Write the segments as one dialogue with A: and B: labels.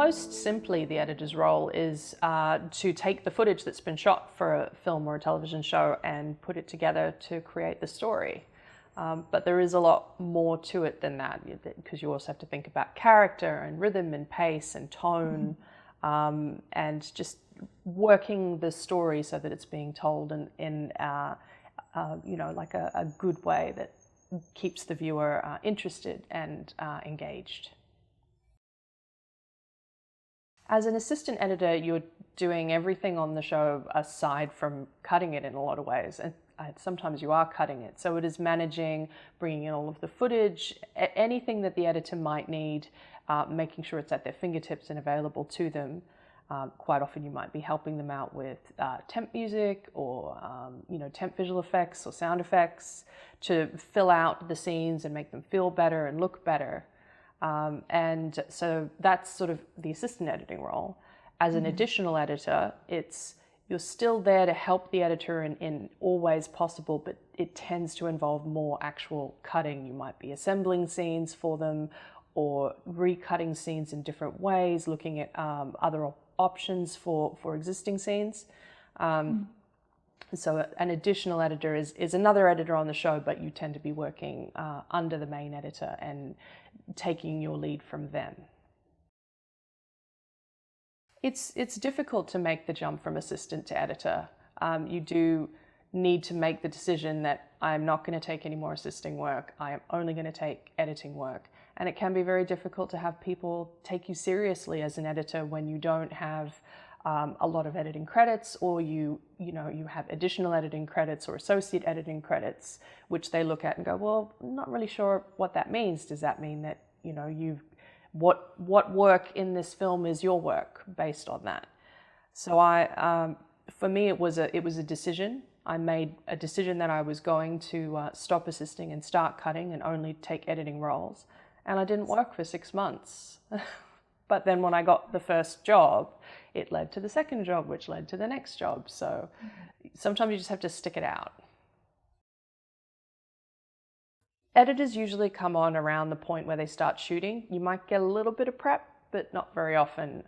A: Most simply, the editor's role is to take the footage that's been shot for a film or a television show and put it together to create the story. But there is a lot more to it than that, because you also have to think about character and rhythm and pace and tone, and just working the story so that it's being told in like a good way that keeps the viewer interested and engaged. As an assistant editor, you're doing everything on the show aside from cutting it in a lot of ways. And sometimes you are cutting it. So it is managing, bringing in all of the footage, anything that the editor might need, making sure it's at their fingertips and available to them. Quite often you might be helping them out with temp music or temp visual effects or sound effects to fill out the scenes and make them feel better and look better. And so that's sort of the assistant editing role. As an additional editor, you're still there to help the editor in all ways possible, but it tends to involve more actual cutting. You might be assembling scenes for them or recutting scenes in different ways, looking at other options for existing scenes. So an additional editor is another editor on the show, but you tend to be working under the main editor and taking your lead from them. It's difficult to make the jump from assistant to editor. You do need to make the decision that I'm not going to take any more assisting work. I am only going to take editing work. And it can be very difficult to have people take you seriously as an editor when you don't have a lot of editing credits, or you have additional editing credits or associate editing credits, which they look at and go, well, I'm not really sure what that means. Does that mean that what work in this film is your work based on that? So for me, it was a decision. I made a decision that I was going to stop assisting and start cutting and only take editing roles. And I didn't work for 6 months. But then when I got the first job, it led to the second job, which led to the next job. So sometimes you just have to stick it out. Editors usually come on around the point where they start shooting. You might get a little bit of prep, but not very often.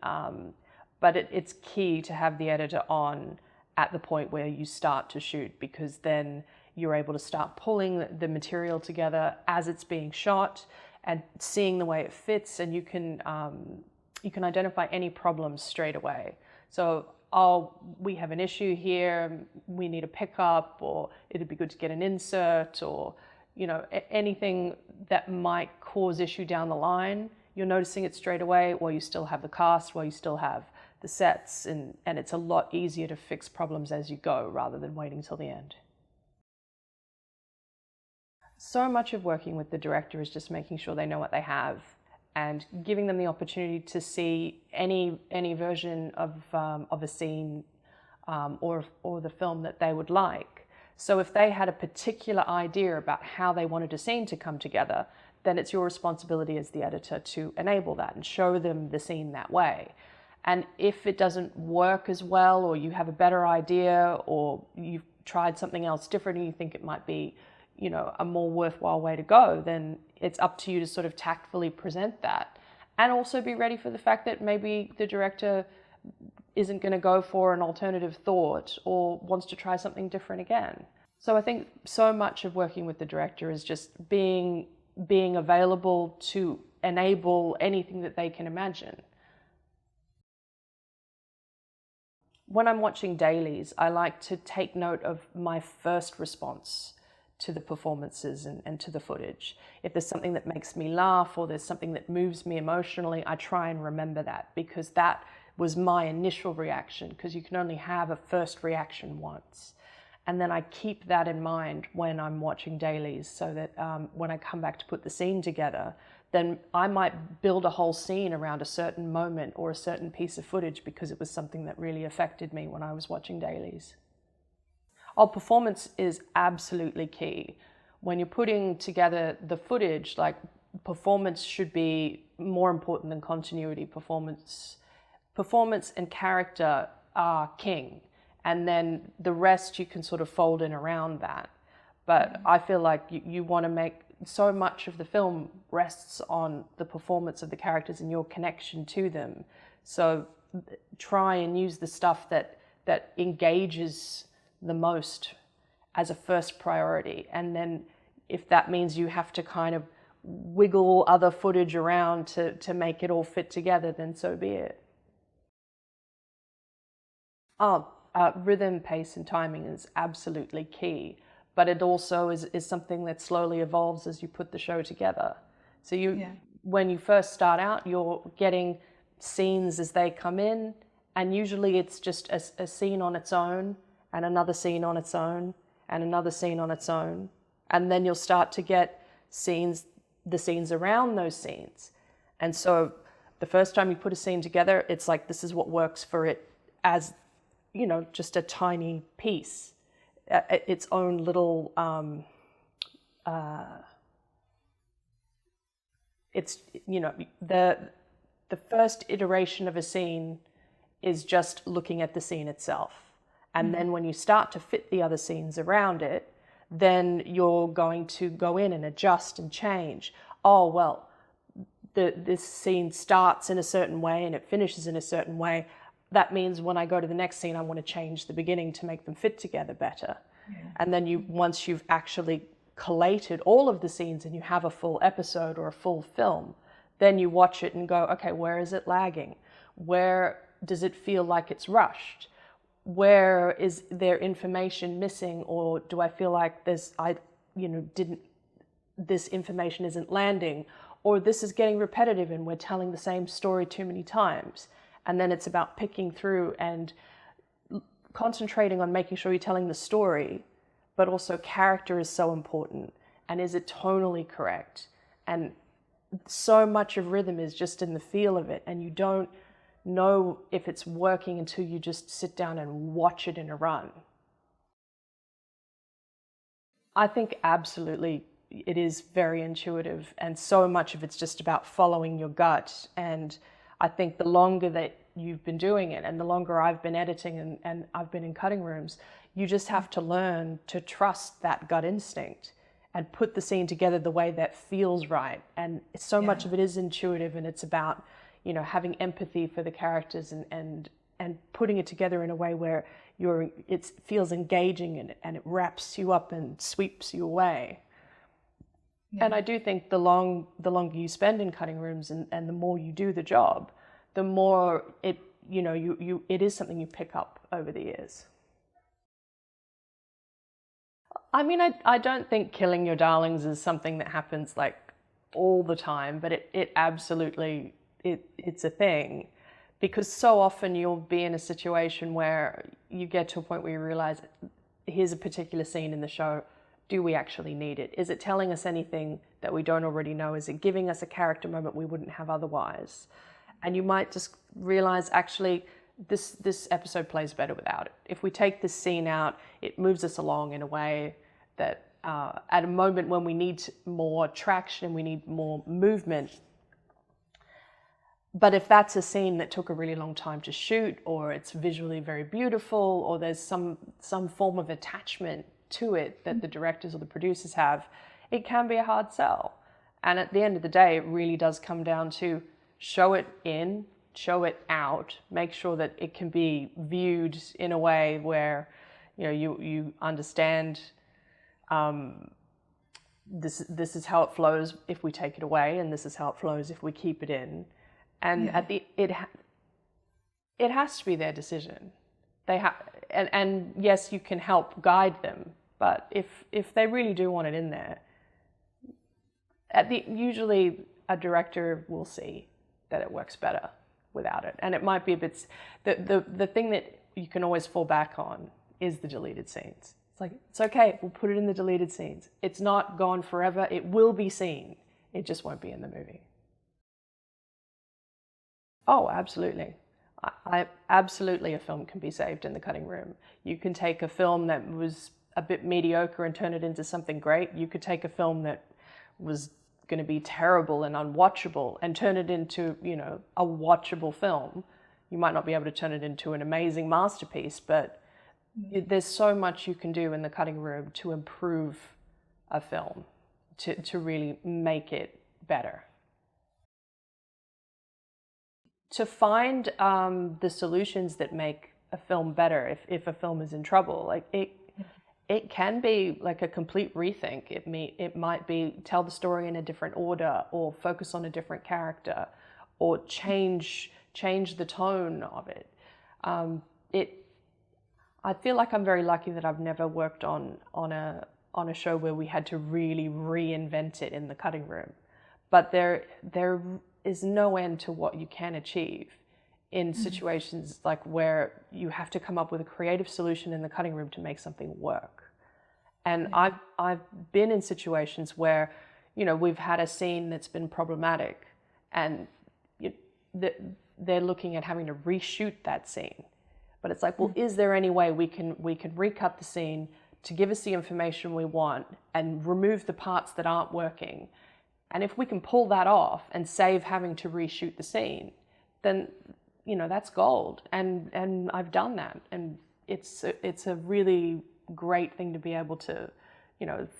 A: But it's key to have the editor on at the point where you start to shoot, because then you're able to start pulling the material together as it's being shot and seeing the way it fits, and you can identify any problems straight away. So, we have an issue here, we need a pickup, or it'd be good to get an insert, or anything that might cause issue down the line. You're noticing it straight away, while you still have the cast, while you still have the sets, and it's a lot easier to fix problems as you go rather than waiting till the end. So much of working with the director is just making sure they know what they have and giving them the opportunity to see any version of a scene or the film that they would like. So if they had a particular idea about how they wanted a scene to come together, then it's your responsibility as the editor to enable that and show them the scene that way. And if it doesn't work as well, or you have a better idea, or you've tried something else different and you think it might be a more worthwhile way to go, then it's up to you to sort of tactfully present that. And also be ready for the fact that maybe the director isn't going to go for an alternative thought or wants to try something different again. So I think so much of working with the director is just being available to enable anything that they can imagine. When I'm watching dailies, I like to take note of my first response to the performances and to the footage. If there's something that makes me laugh or there's something that moves me emotionally, I try and remember that, because that was my initial reaction, because you can only have a first reaction once. And then I keep that in mind when I'm watching dailies, so that when I come back to put the scene together, then I might build a whole scene around a certain moment or a certain piece of footage because it was something that really affected me when I was watching dailies. Performance is absolutely key. When you're putting together the footage, performance should be more important than continuity. Performance and character are king, and then the rest you can sort of fold in around that. But I feel like you want to make so much of the film rests on the performance of the characters and your connection to them, So try and use the stuff that engages the most as a first priority. And then if that means you have to kind of wiggle other footage around to make it all fit together, then so be it. Rhythm, pace, and timing is absolutely key, but it also is something that slowly evolves as you put the show together. So when you first start out, you're getting scenes as they come in, and usually it's just a scene on its own, and another scene on its own, and another scene on its own, and then you'll start to get the scenes around those scenes. And so the first time you put a scene together, it's like, this is what works for it as, you know, just a tiny piece, its own little, it's, you know, the first iteration of a scene is just looking at the scene itself. And then when you start to fit the other scenes around it, then you're going to go in and adjust and change. Oh, well, this scene starts in a certain way and it finishes in a certain way. That means when I go to the next scene, I want to change the beginning to make them fit together better. Yeah. And then once you've actually collated all of the scenes and you have a full episode or a full film, then you watch it and go, okay, where is it lagging? Where does it feel like it's rushed? Where is there information missing, or do I feel like this information isn't landing, or this is getting repetitive and we're telling the same story too many times? And then it's about picking through and concentrating on making sure you're telling the story, but also character is so important. And is it tonally correct? And so much of rhythm is just in the feel of it, and you don't know if it's working until you just sit down and watch it in a run. I think absolutely it is very intuitive, and so much of it's just about following your gut. And I think the longer that you've been doing it, and the longer I've been editing and I've been in cutting rooms, you just have to learn to trust that gut instinct and put the scene together the way that feels right. And so much of it is intuitive, and it's about, you know, having empathy for the characters and putting it together in a way where it feels engaging and it wraps you up and sweeps you away. Yeah. And I do think the longer you spend in cutting rooms and the more you do the job, the more it is something you pick up over the years. I mean, I don't think killing your darlings is something that happens like all the time, but it absolutely, it's a thing, because so often you'll be in a situation where you get to a point where you realize, here's a particular scene in the show, do we actually need it? Is it telling us anything that we don't already know? Is it giving us a character moment we wouldn't have otherwise? And you might just realize, actually, this episode plays better without it. If we take this scene out, it moves us along in a way that at a moment when we need more traction, we need more movement. But if that's a scene that took a really long time to shoot, or it's visually very beautiful, or there's some form of attachment to it that the directors or the producers have, it can be a hard sell. And at the end of the day, it really does come down to show it in, show it out, make sure that it can be viewed in a way where, you know, you understand this is how it flows if we take it away, and this is how it flows if we keep it in. And it has to be their decision. They have, and yes, you can help guide them, but if they really do want it in there, usually a director will see that it works better without it. And it might be a bit, the thing that you can always fall back on is the deleted scenes. It's like, it's okay, we'll put it in the deleted scenes. It's not gone forever, it will be seen. It just won't be in the movie. Oh, absolutely. Absolutely, a film can be saved in the cutting room. You can take a film that was a bit mediocre and turn it into something great. You could take a film that was going to be terrible and unwatchable and turn it into, you know, a watchable film. You might not be able to turn it into an amazing masterpiece, but there's so much you can do in the cutting room to improve a film, to really make it better. to find the solutions that make a film better if a film is in trouble. Like it can be like a complete rethink. It might be tell the story in a different order, or focus on a different character, or change the tone of it. I feel like I'm very lucky that I've never worked on a show where we had to really reinvent it in the cutting room. But there is no end to what you can achieve in situations like where you have to come up with a creative solution in the cutting room to make something work. And I've been in situations where, we've had a scene that's been problematic, and they're looking at having to reshoot that scene. But it's like, well, is there any way we can recut the scene to give us the information we want and remove the parts that aren't working? And if we can pull that off and save having to reshoot the scene, then, that's gold. And I've done that. And it's a really great thing to be able to,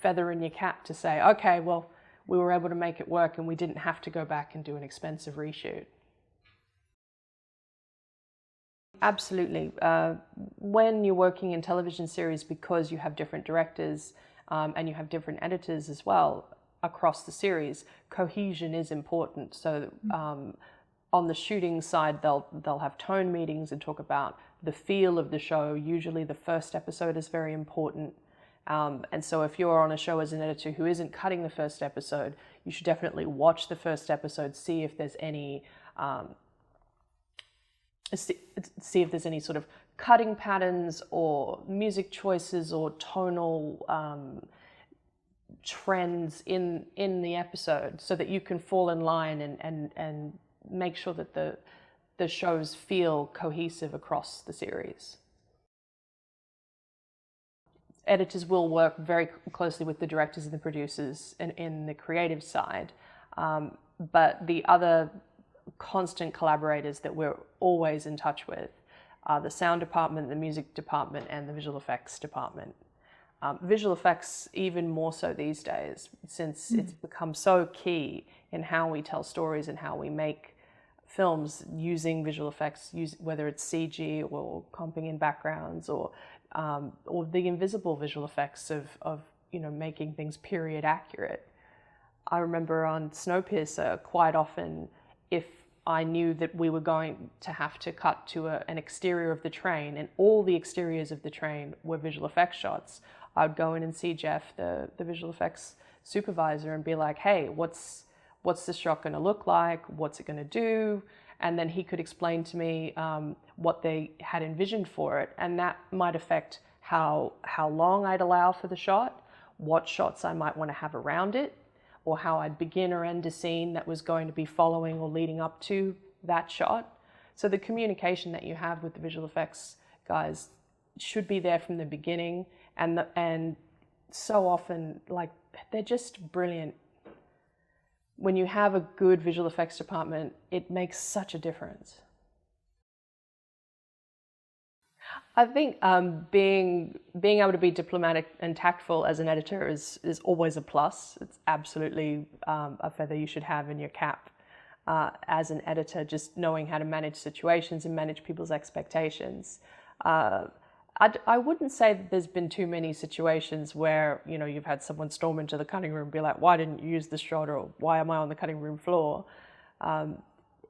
A: feather in your cap to say, okay, well, we were able to make it work and we didn't have to go back and do an expensive reshoot. Absolutely. When you're working in television series, because you have different directors and you have different editors as well across the series, cohesion is important. So on the shooting side, they'll have tone meetings and talk about the feel of the show. Usually the first episode is very important. And so if you're on a show as an editor who isn't cutting the first episode, you should definitely watch the first episode, see if there's any sort of cutting patterns or music choices or tonal trends in the episode, so that you can fall in line and make sure that the shows feel cohesive across the series. Editors will work very closely with the directors and the producers in the creative side, but the other constant collaborators that we're always in touch with are the sound department, the music department, and the visual effects department. Visual effects even more so these days, since it's become so key in how we tell stories and how we make films using visual effects, whether it's CG or comping in backgrounds, or the invisible visual effects of making things period accurate. I remember on Snowpiercer, quite often, if I knew that we were going to have to cut to an exterior of the train, and all the exteriors of the train were visual effects shots, I would go in and see Jeff, the visual effects supervisor, and be like, hey, what's this shot going to look like? What's it going to do? And then he could explain to me what they had envisioned for it, and that might affect how long I'd allow for the shot, what shots I might want to have around it, or how I'd begin or end a scene that was going to be following or leading up to that shot. So the communication that you have with the visual effects guys should be there from the beginning, and so often, like, they're just brilliant. When you have a good visual effects department, it makes such a difference. I think being able to be diplomatic and tactful as an editor is always a plus. It's absolutely a feather you should have in your cap as an editor, just knowing how to manage situations and manage people's expectations. I wouldn't say that there's been too many situations where you've had someone storm into the cutting room and be like, why didn't you use this shot, or why am I on the cutting room floor?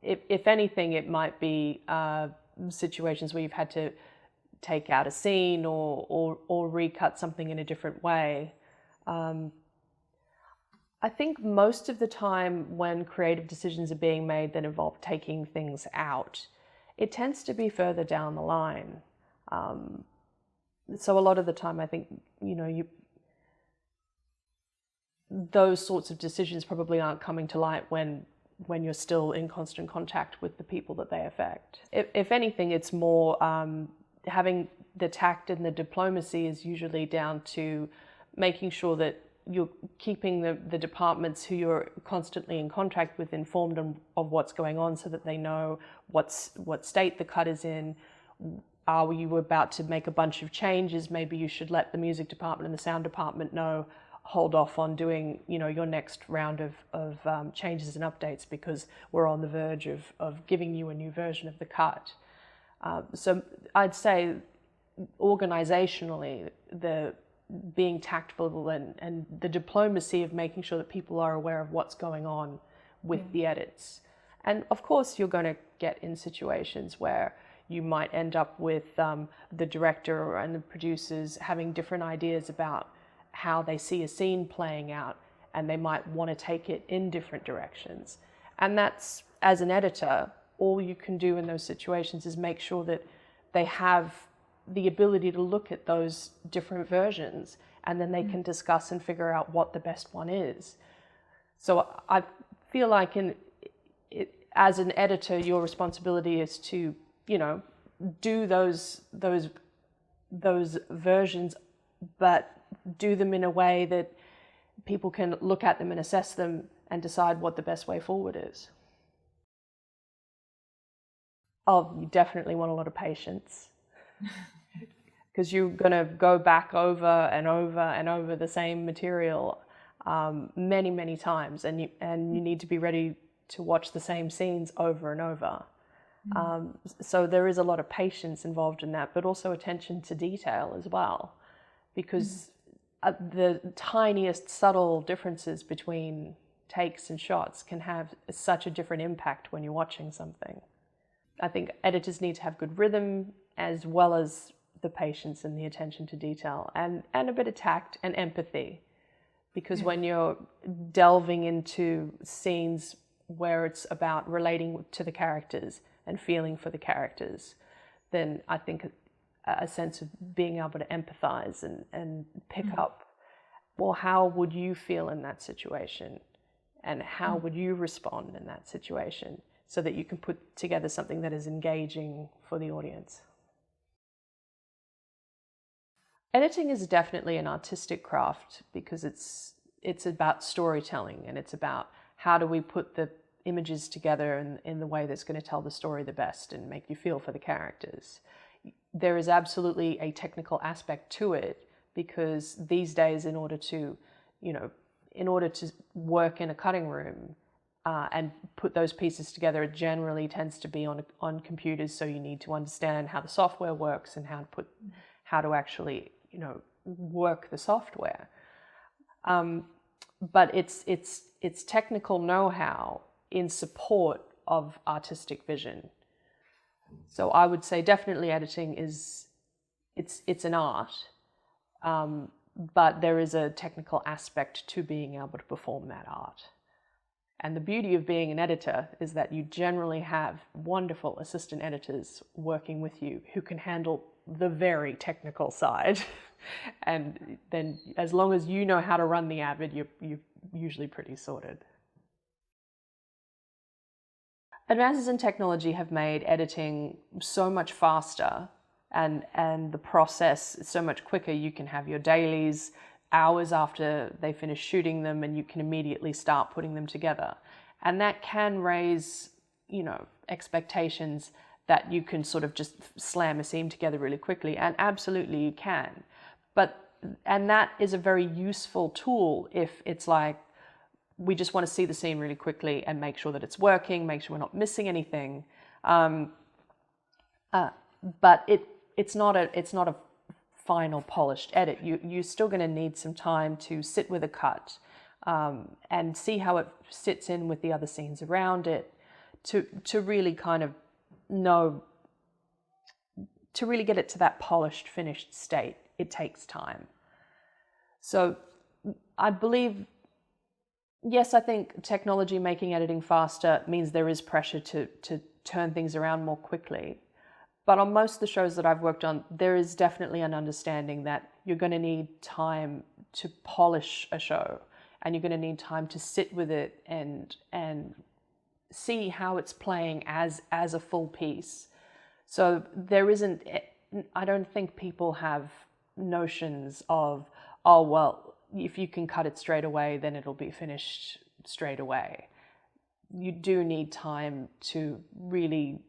A: If anything, it might be situations where you've had to take out a scene or recut something in a different way. I think most of the time when creative decisions are being made that involve taking things out, it tends to be further down the line. So a lot of the time, I think, those sorts of decisions probably aren't coming to light when you're still in constant contact with the people that they affect. If anything, it's more having the tact and the diplomacy is usually down to making sure that you're keeping the departments who you're constantly in contact with informed of what's going on, so that they know what state the cut is in. Are you about to make a bunch of changes? Maybe you should let the music department and the sound department know, hold off on doing, your next round of changes and updates because we're on the verge of giving you a new version of the cut. So I'd say organizationally, the being tactful and the diplomacy of making sure that people are aware of what's going on with the edits. And of course, you're going to get in situations where you might end up with the director and the producers having different ideas about how they see a scene playing out, and they might want to take it in different directions. And that's, as an editor, all you can do in those situations is make sure that they have the ability to look at those different versions, and then they can discuss and figure out what the best one is. So I feel like as an editor, your responsibility is to, do those versions, but do them in a way that people can look at them and assess them and decide what the best way forward is. Oh, you definitely want a lot of patience, because you're going to go back over and over and over the same material many, many times, and you need to be ready to watch the same scenes over and over. So there is a lot of patience involved in that, but also attention to detail as well, because the tiniest subtle differences between takes and shots can have such a different impact when you're watching something. I think editors need to have good rhythm, as well as the patience and the attention to detail, and a bit of tact and empathy, because when you're delving into scenes where it's about relating to the characters and feeling for the characters, then I think a sense of being able to empathize and pick up, well, how would you feel in that situation? And how would you respond in that situation? So that you can put together something that is engaging for the audience. Editing is definitely an artistic craft, because it's about storytelling, and it's about how do we put the images together in the way that's going to tell the story the best and make you feel for the characters. There is absolutely a technical aspect to it, because these days, in order to work in a cutting room and put those pieces together, it generally tends to be on computers. So you need to understand how the software works and how to actually work the software. But it's technical know-how in support of artistic vision. So I would say definitely editing it's an art, but there is a technical aspect to being able to perform that art. And the beauty of being an editor is that you generally have wonderful assistant editors working with you who can handle the very technical side. And then as long as you know how to run the Avid, you're usually pretty sorted. Advances in technology have made editing so much faster, and the process is so much quicker. You can have your dailies hours after they finish shooting them, and you can immediately start putting them together. And that can raise, expectations that you can sort of just slam a scene together really quickly, and absolutely you can. And that is a very useful tool if it's like, we just want to see the scene really quickly and make sure that it's working, make sure we're not missing anything. But it's not a final polished edit. You're still going to need some time to sit with a cut and see how it sits in with the other scenes around it, to really kind of know, to really get it to that polished, finished state. It takes time. So I believe, yes, I think technology making editing faster means there is pressure to turn things around more quickly. But on most of the shows that I've worked on, there is definitely an understanding that you're going to need time to polish a show, and you're going to need time to sit with it and see how it's playing as a full piece. So there isn't, I don't think people have notions of, oh, well, if you can cut it straight away, then it'll be finished straight away. You do need time to really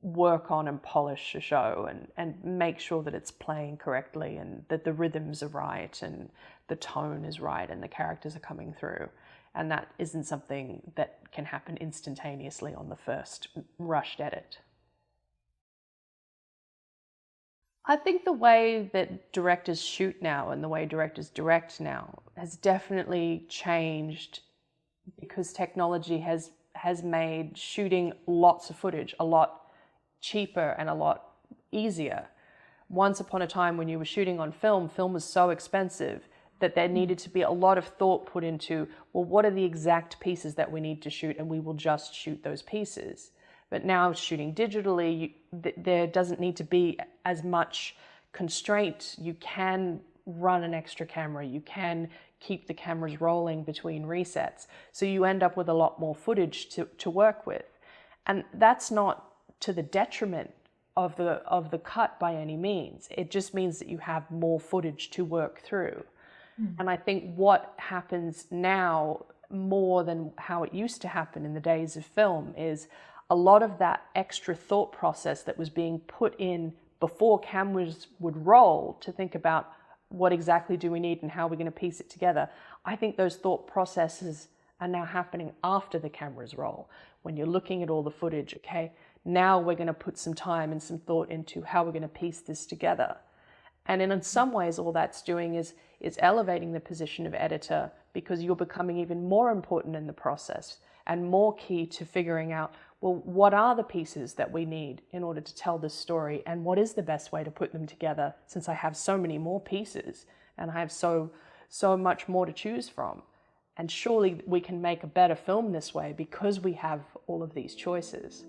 A: work on and polish a show and make sure that it's playing correctly and that the rhythms are right and the tone is right and the characters are coming through. And that isn't something that can happen instantaneously on the first rushed edit. I think the way that directors shoot now and the way directors direct now has definitely changed because technology has made shooting lots of footage a lot cheaper and a lot easier. Once upon a time when you were shooting on film, film was so expensive that there needed to be a lot of thought put into, well, what are the exact pieces that we need to shoot, and we will just shoot those pieces. But now shooting digitally, there doesn't need to be as much constraint. You can run an extra camera, you can keep the cameras rolling between resets. So you end up with a lot more footage to work with. And that's not to the detriment of the cut by any means. It just means that you have more footage to work through. And I think what happens now more than how it used to happen in the days of film is a lot of that extra thought process that was being put in before cameras would roll to think about what exactly do we need and how we're going to piece it together. I think those thought processes are now happening after the cameras roll. When you're looking at all the footage, okay, now we're going to put some time and some thought into how we're going to piece this together. And in some ways, all that's doing is elevating the position of editor because you're becoming even more important in the process and more key to figuring out, well, what are the pieces that we need in order to tell this story and what is the best way to put them together since I have so many more pieces and I have so much more to choose from. And surely we can make a better film this way because we have all of these choices.